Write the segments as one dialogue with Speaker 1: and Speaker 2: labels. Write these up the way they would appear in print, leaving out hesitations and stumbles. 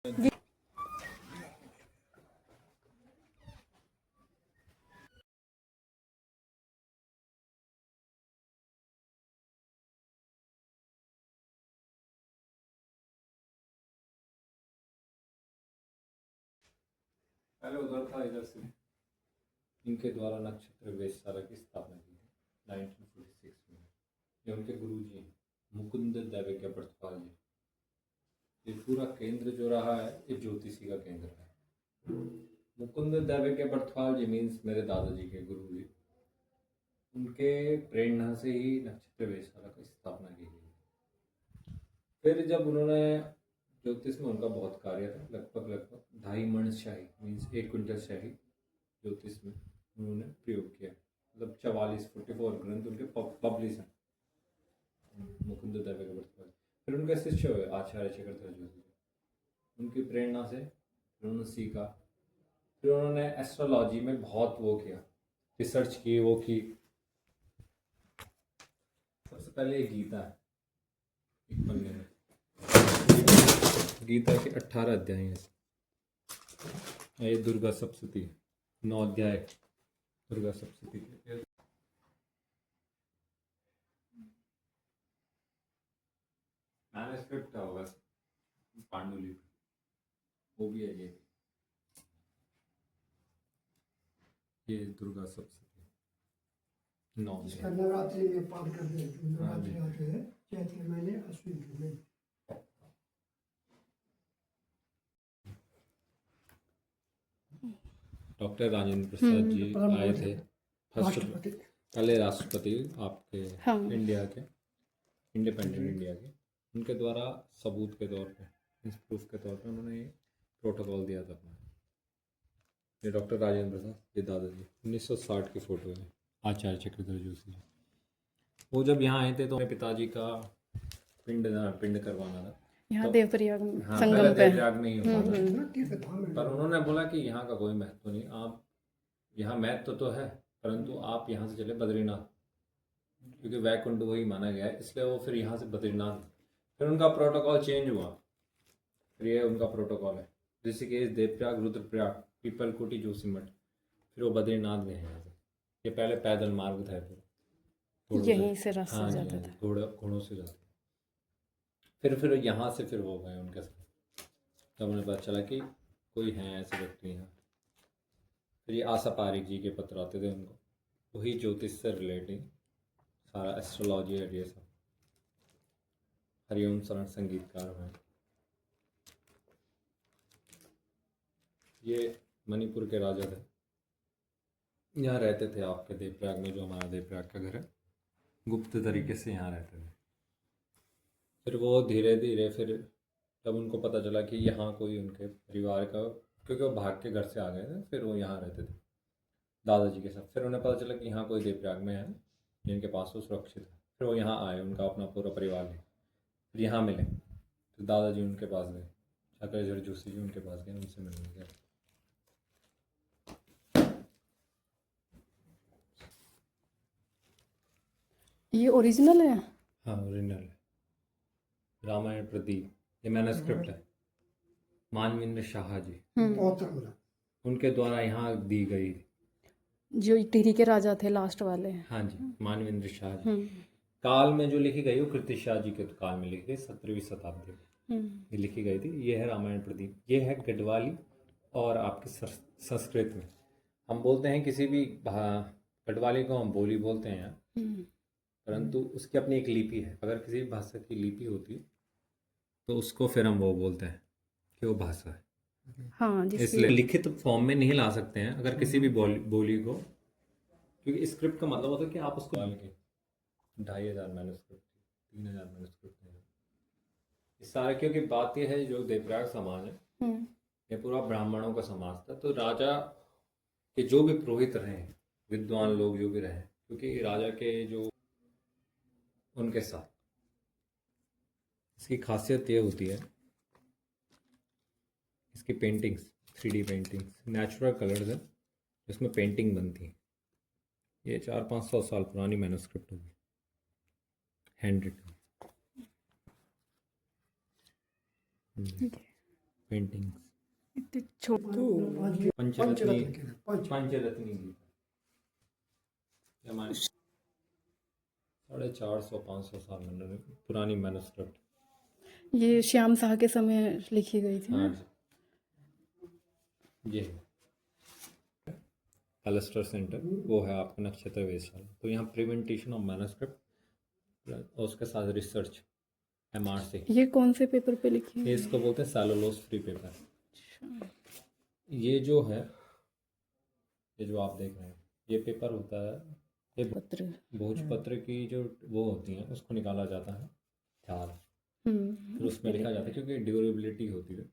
Speaker 1: पहले उधर था, इधर से इनके द्वारा नक्षत्र वेधशाला की स्थापना की थी 1946 में। ये उनके गुरु जी हैं मुकुंद दैवज्ञ बर्थपाल जी। ये पूरा केंद्र जो रहा है ये ज्योतिषी का केंद्र है। मुकुंद दैवज्ञ बर्थपाल जी मीन्स मेरे दादाजी के गुरु जी। उनके प्रेरणा से ही नक्षत्र वेधशाला की स्थापना की गई। फिर जब उन्होंने ज्योतिष में उनका बहुत कार्य था, लगभग 2.5 मण शाही मीन्स 1 क्विंटल शाही ज्योतिष में उन्होंने प्रयोग किया। मतलब 44 ग्रंथ उनके पब्लिश हैं मुकुंद दैवज्ञ बर्थपाल। फिर उनके शिष्य हुए आचार्य चक्रधर ज्योति। उनकी प्रेरणा से उन्होंने सीखा। फिर उन्होंने एस्ट्रोलॉजी में बहुत वो किया, रिसर्च की, वो की। सबसे पहले ये गीता है, एक पन्ने में गीता के 18 अध्याय हैं। ये दुर्गा सप्तशती 9 अध्याय दुर्गा सप्तशती के। मैन्युस्क्रिप्ट होगा पांडुलिपि, वो भी है ये दुर्गा सप्तशती 9
Speaker 2: इसका नवरात्रि में पाठ करते हैं। नवरात्रि आते हैं चैत के महीने, अश्विन के महीने।
Speaker 1: डॉक्टर राजेंद्र प्रसाद जी आए थे,
Speaker 2: राष्ट्रपति,
Speaker 1: पहले राष्ट्रपति आपके
Speaker 3: हाँ।
Speaker 1: इंडिया के, इंडिपेंडेंट इंडिया के। उनके द्वारा सबूत के तौर पे, प्रूफ के तौर पे उन्होंने ये प्रोटोकॉल दिया था अपना। ये डॉक्टर राजेंद्र प्रसाद, ये दादाजी 1960 की फ़ोटो है, आचार्य चक्रधर जोशी। वो जब यहाँ आए थे तो मेरे पिताजी का पिंड करवाना था
Speaker 3: यहाँ
Speaker 1: तो,
Speaker 3: देवप्रयाग
Speaker 1: हाँ,
Speaker 3: संगम पे।
Speaker 1: देवप्रयाग में ही होता था। पर
Speaker 2: पर
Speaker 1: उन्होंने बोला कि यहाँ का कोई महत्व नहीं, आप यहाँ महत्व तो है परंतु आप यहाँ से चले बद्रीनाथ, क्योंकि वैकुंठ वही माना गया है, इसलिए वो फिर यहाँ से बद्रीनाथ। फिर उनका प्रोटोकॉल चेंज हुआ। फिर ये उनका प्रोटोकॉल है, ऋषिकेश, देवप्रयाग, रुद्रप्रयाग, पीपलकोटी, जोशीमठ। फिर वो बद्रीनाथ गए यहाँ से। ये पहले पैदल मार्ग था,
Speaker 3: यहीं से रास्ता
Speaker 1: हाँ
Speaker 3: जाता था।
Speaker 1: घोड़ों से जाते। फिर यहाँ से फिर वो गए उनके साथ। तब उन्हें पता चला कि कोई है ऐसे व्यक्ति यहाँ। फिर ये आशा पारिक जी के पत्र आते थे उनको, वही ज्योतिष से रिलेटिंग सारा एस्ट्रोलॉजी है ये सब। हरिओम शरण संगीतकार हैं। ये मणिपुर के राजा थे, यहाँ रहते थे आपके देवप्रयाग में, जो हमारा देवप्रयाग का घर है, गुप्त तरीके से यहाँ रहते थे। फिर वो धीरे धीरे फिर जब उनको पता चला कि यहाँ कोई उनके परिवार का, क्योंकि वो भाग के घर से आ गए थे, फिर वो यहाँ रहते थे दादाजी के साथ। फिर उन्हें पता चला कि यहाँ कोई देवप्रयाग में है जिनके पास वो सुरक्षित है। फिर वो यहाँ आए, उनका अपना पूरा परिवार है। फिर यहाँ मिले, फिर दादाजी उनके पास गए, चक्रधर जोशी जी उनके पास गए, उनसे मिलने गए।
Speaker 3: ये ओरिजिनल है?
Speaker 1: हाँ ओरिजिनल है, रामायण प्रदीप। ये मैन्युस्क्रिप्ट है, मानवेंद्र शाह जी उनके द्वारा यहाँ दी गई।
Speaker 3: जो टिहरी के राजा थे लास्ट वाले।
Speaker 1: हाँ जी, मानवेंद्र शाह जी काल में जो लिखी गई, वो कीर्तिशाह जी के काल में लिखी गई, 17वीं शताब्दी में ये लिखी गई थी। ये है रामायण प्रदीप। ये है गढ़वाली और आपके संस्कृत में हम बोलते हैं, किसी भी गढ़वाली को हम बोली बोलते हैं यहाँ, परंतु उसकी अपनी एक लिपि है। अगर किसी भाषा की लिपि होती तो उसको फिर हम वो बोलते हैं कि वो भाषा है।
Speaker 3: हाँ,
Speaker 1: इसलिए लिखित फॉर्म में नहीं ला सकते हैं अगर किसी भी बोली को, क्योंकि स्क्रिप्ट का मतलब होता है कि आप उसको डाल के 2500 मैन्युस्क्रिप्ट, 3000 मैन्युस्क्रिप्ट है इस सारे। क्योंकि बात यह है, जो देवप्रयाग समाज है ये पूरा ब्राह्मणों का समाज था। तो राजा के जो भी पुरोहित रहे, विद्वान लोग जो भी रहे, क्योंकि राजा के जो उनके साथ, इसकी खासियत ये होती है, इसकी paintings 3D paintings, natural colours है, जिसमें पेंटिंग बनती है। ये 400-500 साल पुरानी मैन्युस्क्रिप्ट होगी, हैंड रिटन। पेंटिंग्स
Speaker 3: इतने छोटे
Speaker 2: तो
Speaker 1: पंचरत्नी
Speaker 2: पंचरत्न के पंच
Speaker 1: पंचरत्नी गीता ये हमारे 450-500 साल में पुरानी मैन्युस्क्रिप्ट।
Speaker 3: ये श्याम शाह के समय लिखी गई थी
Speaker 1: हाँ
Speaker 3: ना।
Speaker 1: जी, ये एलिस्टर सेंटर वो है आपका नक्षत्र वेधशाला। तो यहाँ प्रिवेंटेशन ऑफ मैन्युस्क्रिप्ट और उसके साथ रिसर्च MRC,
Speaker 3: ये कौन से पेपर पे लिखी
Speaker 1: ये
Speaker 3: है?
Speaker 1: इसको बोलते हैं सेलुलोज फ्री पेपर। ये जो है, ये जो आप देख रहे हैं ये पेपर होता है, ये
Speaker 3: पत्र।
Speaker 1: भोजपत्र की जो वो होती हैं उसको निकाला जाता है थाल, फिर उसमें लिखा जाता है क्योंकि ड्यूरेबिलिटी होती है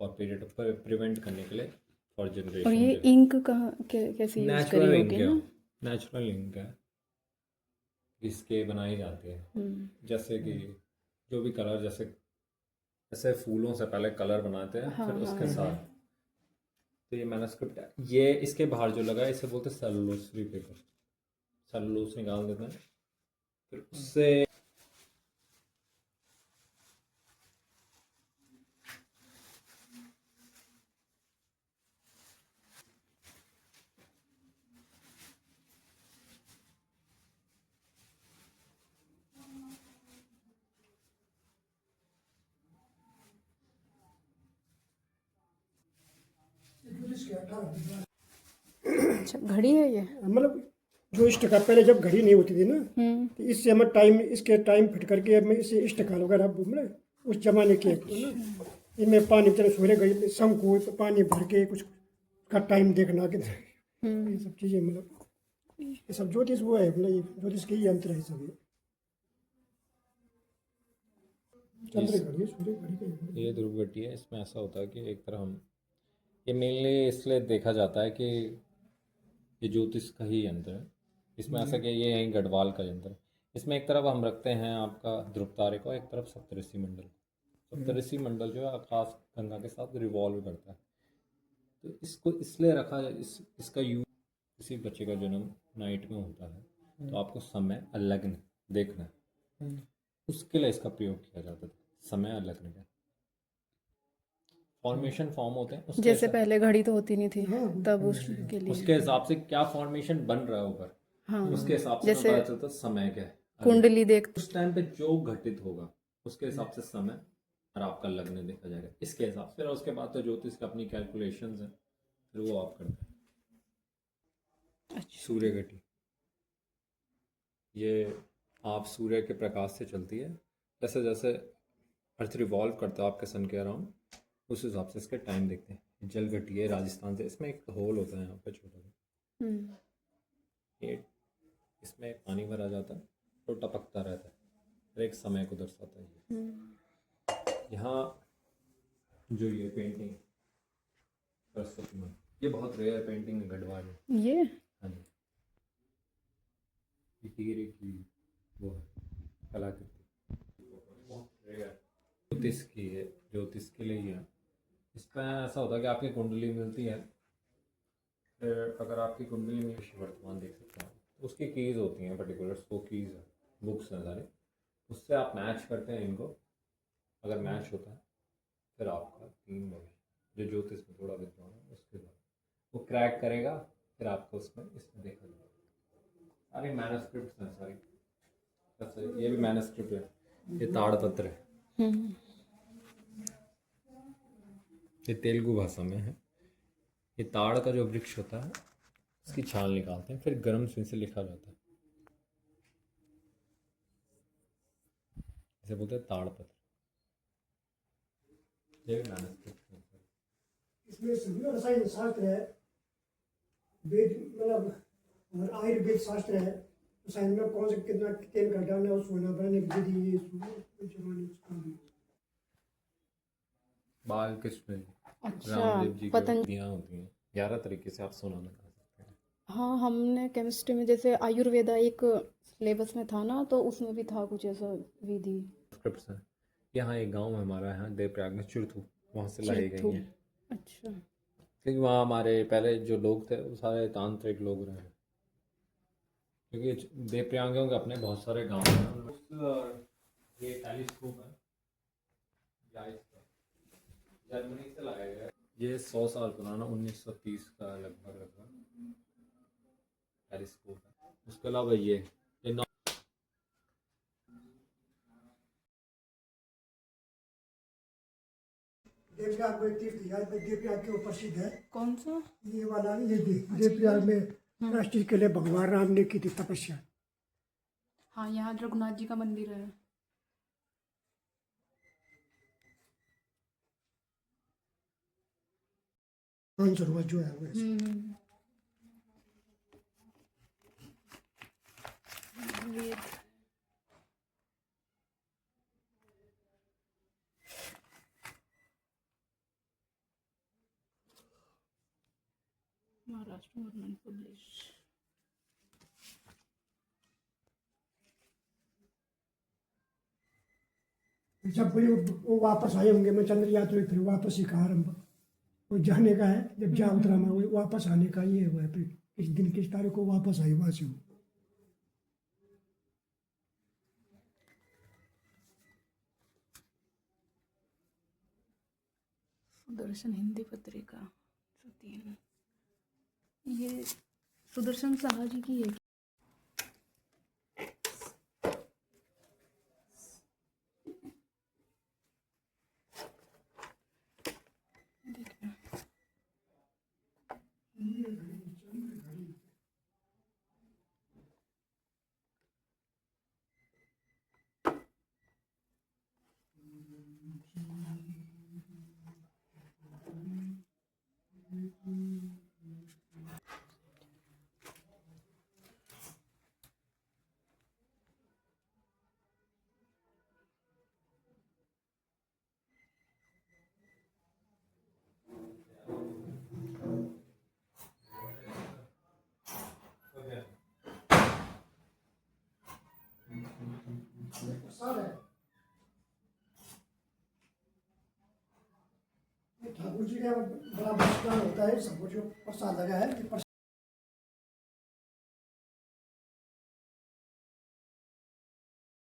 Speaker 1: और पीरियड पर प्रिवेंट करने के लिए फॉर
Speaker 3: और
Speaker 1: जनरेशन।
Speaker 3: ये इंक कहाँ कैसे यूज करी
Speaker 1: नेचुरल इंक
Speaker 3: होगी
Speaker 1: है,
Speaker 3: ना?
Speaker 1: नेचुरल इंक है, इसके बनाई जाती है। जैसे कि जो भी कलर, जैसे फूलों से पहले कलर बनाते हैं
Speaker 3: हाँ,
Speaker 1: फिर उसके
Speaker 3: हाँ,
Speaker 1: साथ। तो ये मैन्युस्क्रिप्ट है, ये इसके बाहर जो लगा है इसे बोलते हैं सेलुलोज फ्री पेपर। सेलुलोज निकाल देते हैं फिर उससे
Speaker 3: अच्छा, घड़ी है ये?
Speaker 2: मतलब जो इस टका पहले जब घड़ी नहीं होती थी ना, तो इससे हमें टाइम, इसके टाइम फिट करके हमें इससे इस टका वगैरह मतलब उस जमाने के तो ना, इनमें पानी चले सूर्य गई शंकु पानी भर के कुछ का टाइम देखना कि ये सब चीज़ें मतलब ये सब ज्योतिष वो है, मतलब ये ज्योतिष के ही यंत्र है सब ये। चंद्र घड़ी सूर्य घड़ी का
Speaker 1: ये ध्रुव घटी है। इसमें ऐसा होता है कि एक तरह हम ये मेनली इसलिए देखा जाता है कि ये ज्योतिष का ही यंत्र है। इसमें ऐसा कि ये यहीं गढ़वाल का यंत्र है। इसमें एक तरफ हम रखते हैं आपका ध्रुव तारे को, एक तरफ सप्तऋषि मंडल। सप्तऋषि मंडल जो है आकाश गंगा के साथ रिवॉल्व करता है। तो इसको इसलिए रखा है, इसका यूज किसी बच्चे का जन्म नाइट में होता है तो आपको समय अलग्न देखना है, उसके लिए इसका प्रयोग किया जाता था। समय अलग्न का फॉर्मेशन फॉर्म होते हैं उसके
Speaker 3: जैसे
Speaker 1: हिसाब-
Speaker 3: पहले घड़ी तो होती नहीं थी तब उसके लिए।
Speaker 1: उसके हिसाब से क्या फॉर्मेशन बन रहा है ऊपर,
Speaker 3: हाँ,
Speaker 1: उसके हिसाब से
Speaker 3: जैसे
Speaker 1: पता चलता है समय क्या है।
Speaker 3: कुंडली देख।
Speaker 1: उस टाइम पे जो घटित होगा उसके हिसाब से समय और आपका लग्न देखा जाएगा इसके हिसाब से। फिर उसके बाद तो ज्योतिष की अपनी कैलकुलेशंस हैं, फिर वो आप करते हैं।
Speaker 3: अच्छा,
Speaker 1: सूर्य घटी ये आप सूर्य के प्रकाश से चलती है। जैसे जैसे अर्थ रिवॉल्व करता है आपके सन के अराउंड, उस हिसाब से इसके टाइम देखते हैं। जल घटी है राजस्थान से, इसमें एक होल होता है यहाँ पे छोटा सा, ये इसमें पानी भरा जाता है तो टपकता रहता है, फिर एक समय को दर्शाता है ये। यहाँ जो ये पेंटिंग सरस्वती माँ, ये बहुत रेयर पेंटिंग है गढ़वाल में।
Speaker 3: ये
Speaker 1: हाँ जी, ये हीरे की वो है कलाकृति, बहुत रेयर। ज्योतिष की है, ज्योतिष के लिए ही है। इसमें ऐसा होता है कि आपकी कुंडली मिलती है, फिर अगर आपकी कुंडली में वर्तमान देख सकते हैं, उसकी कीज़ होती हैं पर्टिकुलर, वो कीज़ है, बुक्स हैं सारे, उससे आप मैच करते हैं इनको। अगर मैच होता है फिर आपका 3 भविष्य जो ज्योतिष में थोड़ा विद्वान है उसके बाद वो क्रैक करेगा, फिर आपको उसमें इसमें देखा जाएगा। सारी मैन्युस्क्रिप्ट्स हैं सारी। जैसे ये भी मैन्युस्क्रिप्ट है, ये ताड़पत्र है, ये तेलुगु भाषा में है। ये ताड़ का जो वृक्ष होता है इसकी छाल निकालते हैं, फिर गर्म सुई से लिखा जाता है, इसे बोलते हैं ताड़पत्र। ये भी मैन्युस्क्रिप्ट है।
Speaker 2: इसमें सभी रसायन शास्त्र है, वेद मतलब और आयुर्वेद शास्त्र है। रसायन में कौन से कितना तेल का डालना है, सोना बनाने की विधि, ये जमाने उसका भी।
Speaker 1: बाल कृष्ण जी,
Speaker 3: अच्छा,
Speaker 1: रामदेव जी की
Speaker 3: पतंजलि।
Speaker 1: विधियाँ होती हैं, 11 तरीके से आप सोना बना सकते हैं।
Speaker 3: हाँ, हमने केमिस्ट्री में जैसे आयुर्वेदा एक सिलेबस में था ना, तो उसमें भी था कुछ ऐसा विधि।
Speaker 1: स्क्रिप्ट्स हैं। यहाँ एक गांव है हमारा, यहाँ देवप्रयाग में चिड़थू, वहाँ से लाई
Speaker 3: चिड़थू।
Speaker 1: गई हैं,
Speaker 3: अच्छा,
Speaker 1: क्योंकि वहाँ हमारे पहले जो लोग थे वो सारे तांत्रिक लोग रहे हैं। क्योंकि देवप्रयागियों के अपने बहुत सारे गांव हैं। ये टेलीस्कोप है, जाइस का, जर्मनी से लाया गया। ये 100 साल पुराना 1930 का लगभग टेलीस्कोप है। उसके अलावा ये
Speaker 2: देवप्रयाग में तीर्थ याद देवप्रयाग के ऊपर प्रसिद्ध है
Speaker 3: कौन सा?
Speaker 2: ये वाला ये देवप्रयाग में राष्ट्रीय के लिए भगवान राम ने की थी तपस्या।
Speaker 3: हाँ, यहाँ रघुनाथ जी का मंदिर है।
Speaker 2: मानसरोवर जो है वो
Speaker 3: वेद। Maharashtra government publish.
Speaker 2: जब वो वापस आए होंगे मैं चंद्र यात्री फिर वापस ही का आरंभ वो जाने का है। जब जा उतरा मैं वो वापस आने का ये हुआ है फिर किस दिन किस तारीख को वापस आई वहां से वो।
Speaker 3: सुदर्शन हिंदी पत्रिका 103। ये सुदर्शन साहा जी की है। देखना।
Speaker 2: ठाकुर जी का बड़ा बलिदान होता है। सब जो प्रसाद लगा है